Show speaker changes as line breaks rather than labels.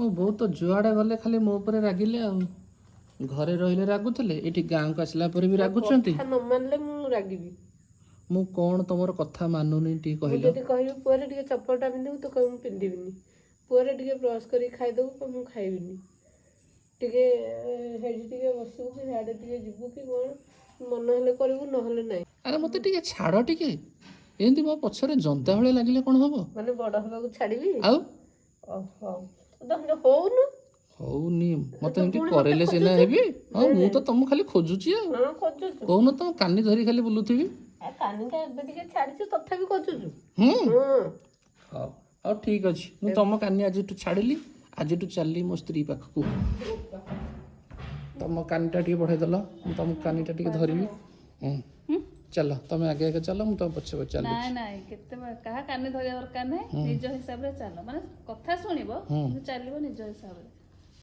ମୋ ବୋଉ ତ ଯୁଆଡ଼େ ଗଲେ ଖାଲି ମୋ ଉପରେ ରାଗିଲେ ଆଉ। ଘରେ ରହିଲେ ରାଗୁଥିଲେ, ଏଠି ଗାଁକୁ ଆସିଲା ପରେ ବି ରାଗୁଛନ୍ତି।
କଥା ନ ମାନିଲେ ମୁଁ ରାଗିବି।
ମୁଁ କ'ଣ ତମର କଥା ମାନୁନି ଟିକେ
ମୁଁ
କହିଲ?
ଯଦି କହିବି ପୁଅରେ ଟିକେ ଚପଲଟା ପିନ୍ଧିବୁ, ତୁ କହିବୁ ମୁଁ ପିନ୍ଧିବିନି। ପୁଅରେ ଟିକେ ବ୍ରସ୍ କରିକି ଖାଇଦେବୁ, ମୁଁ ଖାଇବିନି। ଟିକେ ହେଇଠି ଟିକେ ବସିବୁ କି ସିଆଡ଼େ ଟିକେ ଯିବୁ କି କ'ଣ, ମନ ହେଲେ କରିବୁ, ନହେଲେ ନାହିଁ।
ଆରେ ମୋତେ ଟିକେ ଛାଡ଼ ଟିକେ। ଏମିତି ମୋ ପଛରେ ଜନ୍ତା ଭଳିଆ ଲାଗିଲେ କ'ଣ ହବ?
ମାନେ ବଡ଼ ହେବାକୁ ଛାଡ଼ିବି?
ଆଉ
ହଉ ତ ହଉନୁ।
ହଉନି ମତେ ଏମିତି
ପୁଣି
କରେଇଲେ
ମତେ
ସିନା
ଖୋଜୁଛୁ?
ହେବି। ହଁ ମୁଁ ତ ତମକୁ ଖାଲି ଖୋଜୁଛି ଆଉ।
ହଁ ଖୋଜୁଛୁ।
କହୁନ ତମ କାନି ଧରି ଖାଲି ବୁଲୁଥିବି।
କାନିଟା ଏବେ ଟିକେ ଛାଡ଼ିଛୁ, ତଥାପି ଖୋଜୁଛୁ।
ହୁଁ
ହଁ
ହଉ ହଉ ଠିକ୍ ଅଛି, ମୁଁ ତମ କାନି ଆଜିଠୁ ଛାଡ଼ିଲି। ଆଜିଠୁ ଚାଲିଲି ମୋ ସ୍ତ୍ରୀ ପାଖକୁ। ତମ କାନିଟା ଟିକେ ବଢ଼େଇଦେଲ, ମୁଁ ତମ କାନିଟା ଟିକେ ଧରିବି। ଚାଲ ତମେ ଆଗେ ଆଗେ ଚାଲ, ମୁଁ ତମ ପଛେ ପଛେ ଚାଲୁଛି।
ନାଇଁ ନାଇଁ, କେତେବେଳେ କାହା କାନି ଧରିବା ଦରକାର ନାହିଁ। ନିଜ ହିସାବରେ ଚାଲ, ମାନେ କଥା ଶୁଣିବ କିନ୍ତୁ ଚାଲିବ ନିଜ ହିସାବରେ।